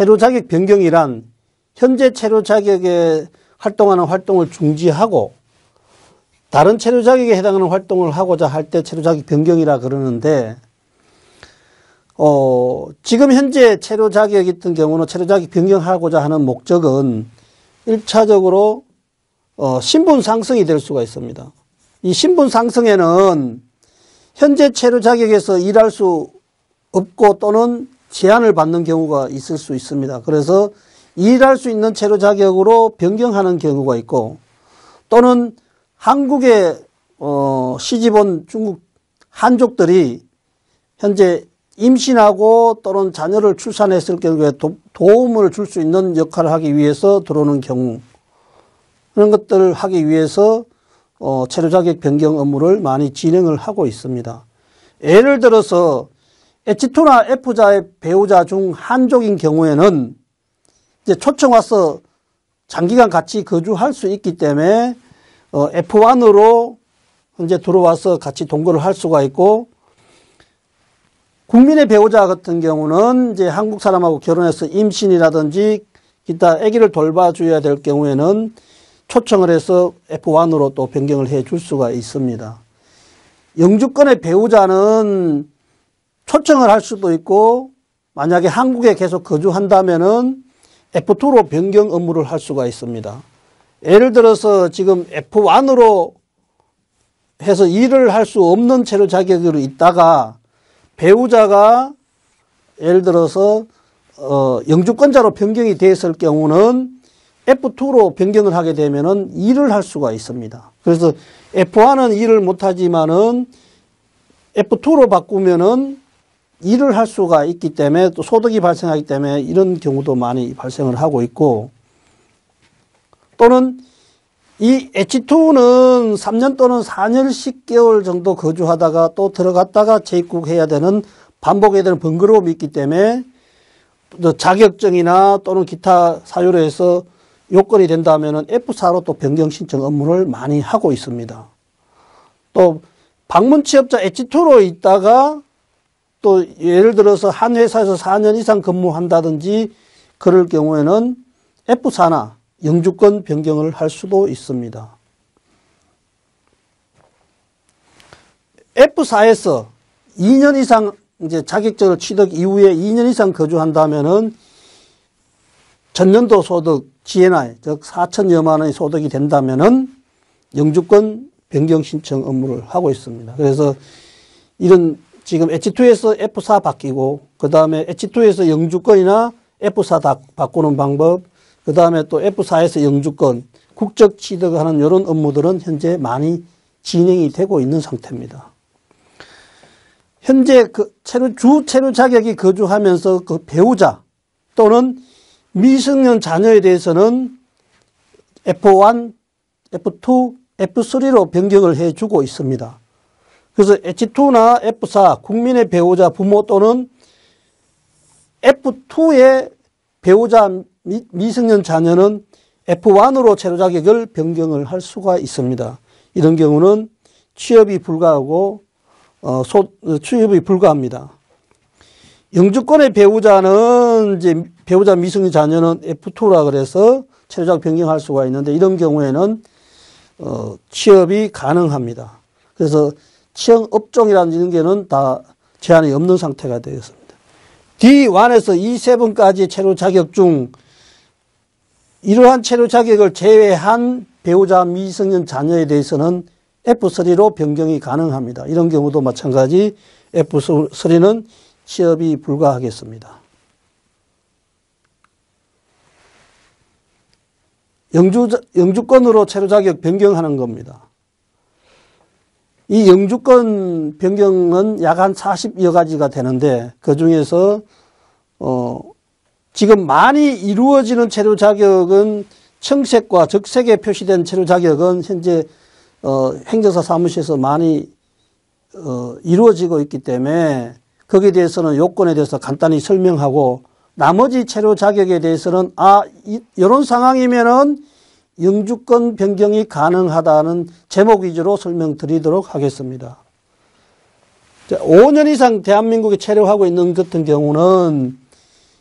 체류 자격 변경이란 현재 체류 자격에 활동하는 활동을 중지하고 다른 체류 자격에 해당하는 활동을 하고자 할 때 체류 자격 변경이라 그러는데, 지금 현재 체류 자격이 있던 경우는 체류 자격 변경하고자 하는 목적은 1차적으로 신분 상승이 될 수가 있습니다. 이 신분 상승에는 현재 체류 자격에서 일할 수 없고 또는 제한을 받는 경우가 있을 수 있습니다. 그래서 일할 수 있는 체류 자격으로 변경하는 경우가 있고, 또는 한국에 시집온 중국 한족들이 현재 임신하고 또는 자녀를 출산했을 경우에 도움을 줄 수 있는 역할을 하기 위해서 들어오는 경우, 그런 것들을 하기 위해서 체류 자격 변경 업무를 많이 진행을 하고 있습니다. 예를 들어서 H2나 F자의 배우자 중 한족인 경우에는 이제 초청 와서 장기간 같이 거주할 수 있기 때문에 F1으로 현재 들어와서 같이 동거를 할 수가 있고, 국민의 배우자 같은 경우는 이제 한국 사람하고 결혼해서 임신이라든지 기타 아기를 돌봐줘야 될 경우에는 초청을 해서 F1으로 또 변경을 해 줄 수가 있습니다. 영주권의 배우자는 초청을 할 수도 있고, 만약에 한국에 계속 거주한다면은 F2로 변경 업무를 할 수가 있습니다. 예를 들어서 지금 F1으로 해서 일을 할 수 없는 체류 자격으로 있다가 배우자가 예를 들어서 영주권자로 변경이 됐을 경우는 F2로 변경을 하게 되면은 일을 할 수가 있습니다. 그래서 F1은 일을 못하지만은 F2로 바꾸면은 일을 할 수가 있기 때문에 또 소득이 발생하기 때문에 이런 경우도 많이 발생을 하고 있고, 또는 이 H2는 3년 또는 4년 10개월 정도 거주하다가 또 들어갔다가 재입국해야 되는 반복해야 되는 번거로움이 있기 때문에 자격증이나 또는 기타 사유로 해서 요건이 된다면은 F4로 또 변경 신청 업무를 많이 하고 있습니다. 또 방문 취업자 H2로 있다가 또 예를 들어서 한 회사에서 4년 이상 근무한다든지 그럴 경우에는 F4나 영주권 변경을 할 수도 있습니다. F4에서 2년 이상 이제 자격증을 취득 이후에 2년 이상 거주한다면은 전년도 소득 GNI, 즉 4천여만 원의 소득이 된다면은 영주권 변경 신청 업무를 하고 있습니다. 그래서 이런 지금 H2에서 F4 바뀌고, 그 다음에 H2에서 영주권이나 F4 바꾸는 방법, 그 다음에 또 F4에서 영주권, 국적 취득하는 이런 업무들은 현재 많이 진행이 되고 있는 상태입니다. 현재 그 주 체류 자격이 거주하면서 그 배우자 또는 미성년 자녀에 대해서는 F1, F2, F3로 변경을 해주고 있습니다. 그래서 H2나 F4, 국민의 배우자 부모 또는 F2의 배우자 미성년 자녀는 F1으로 체류 자격을 변경을 할 수가 있습니다. 이런 경우는 취업이 불가하고 취업이 불가합니다. 영주권의 배우자는 이제 배우자 미성년 자녀는 F2라 그래서 체류 자격 변경할 수가 있는데, 이런 경우에는 취업이 가능합니다. 그래서 취업 업종이라는 게는 다 제한이 없는 상태가 되겠습니다. D1에서 E7까지 체류 자격 중 이러한 체류 자격을 제외한 배우자 미성년 자녀에 대해서는 F3로 변경이 가능합니다. 이런 경우도 마찬가지 F3는 취업이 불가하겠습니다. 영주권으로 체류 자격 변경하는 겁니다. 이 영주권 변경은 약 한 40여 가지가 되는데, 그 중에서 지금 많이 이루어지는 체류 자격은 청색과 적색에 표시된 체류 자격은 현재 행정사 사무실에서 많이 이루어지고 있기 때문에 거기에 대해서는 요건에 대해서 간단히 설명하고, 나머지 체류 자격에 대해서는 이런 상황이면은 영주권 변경이 가능하다는 제목 위주로 설명드리도록 하겠습니다. 5년 이상 대한민국에 체류하고 있는 같은 경우는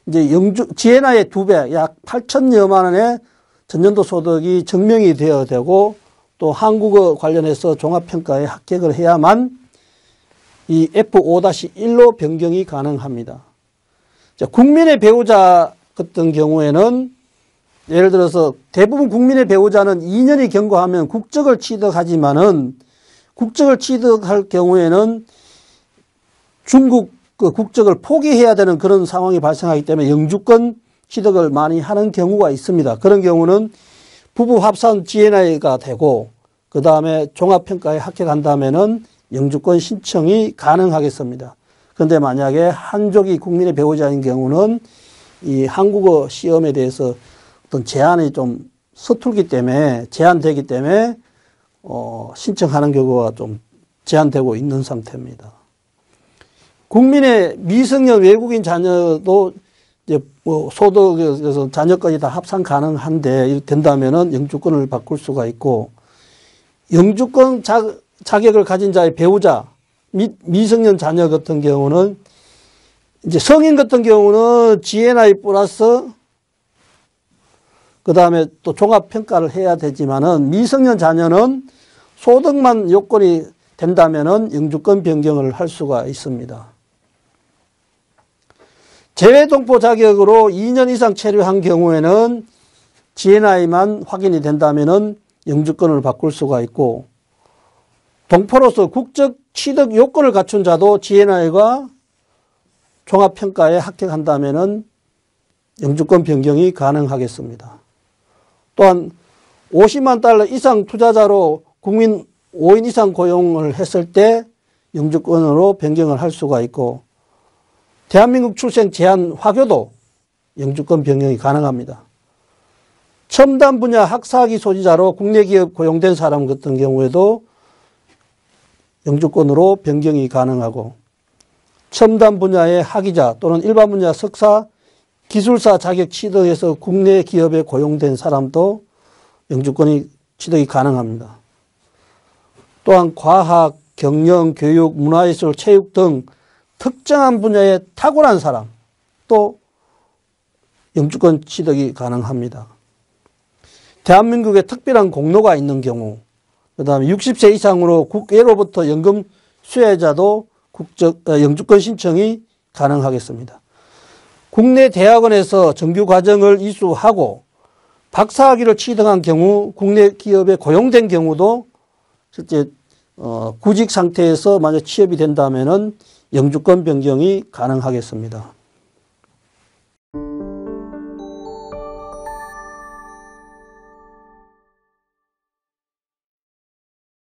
이제 GNI의 2배, 약 8천여만 원의 전년도 소득이 증명이 되어야 되고 또 한국어 관련해서 종합평가에 합격을 해야만 이 F5-1로 변경이 가능합니다. 자, 국민의 배우자 같은 경우에는 예를 들어서 대부분 국민의 배우자는 2년이 경과하면 국적을 취득하지만은 국적을 취득할 경우에는 중국 그 국적을 포기해야 되는 그런 상황이 발생하기 때문에 영주권 취득을 많이 하는 경우가 있습니다. 그런 경우는 부부 합산 GNI가 되고 그 다음에 종합평가에 합격한다면은 영주권 신청이 가능하겠습니다. 그런데 만약에 한족이 국민의 배우자인 경우는 이 한국어 시험에 대해서 어떤 제한이 좀 서툴기 때문에 제한되기 때문에 신청하는 경우가 좀 제한되고 있는 상태입니다. 국민의 미성년 외국인 자녀도 이제 뭐 소득에서 자녀까지 다 합산 가능한데 이렇게 된다면은 영주권을 바꿀 수가 있고 영주권 자격을 가진 자의 배우자 미성년 자녀 같은 경우는 이제 성인 같은 경우는 GNI 플러스 그 다음에 또 종합평가를 해야 되지만은 미성년 자녀는 소득만 요건이 된다면은 영주권 변경을 할 수가 있습니다. 재외동포 자격으로 2년 이상 체류한 경우에는 GNI만 확인이 된다면은 영주권을 바꿀 수가 있고 동포로서 국적 취득 요건을 갖춘 자도 GNI가 종합평가에 합격한다면은 영주권 변경이 가능하겠습니다. 또한 50만 달러 이상 투자자로 국민 5인 이상 고용을 했을 때 영주권으로 변경을 할 수가 있고 대한민국 출생 제한 화교도 영주권 변경이 가능합니다. 첨단 분야 학사학위 소지자로 국내 기업 고용된 사람 같은 경우에도 영주권으로 변경이 가능하고 첨단 분야의 학위자 또는 일반 분야 석사, 기술사 자격 취득해서 국내 기업에 고용된 사람도 영주권이 취득이 가능합니다. 또한 과학, 경영, 교육, 문화예술, 체육 등 특정한 분야에 탁월한 사람 또 영주권 취득이 가능합니다. 대한민국에 특별한 공로가 있는 경우 그 다음에 60세 이상으로 국외로부터 연금 수혜자도 영주권 신청이 가능하겠습니다. 국내 대학원에서 정규 과정을 이수하고 박사학위를 취득한 경우 국내 기업에 고용된 경우도 실제 구직 상태에서 만약 취업이 된다면은 영주권 변경이 가능하겠습니다.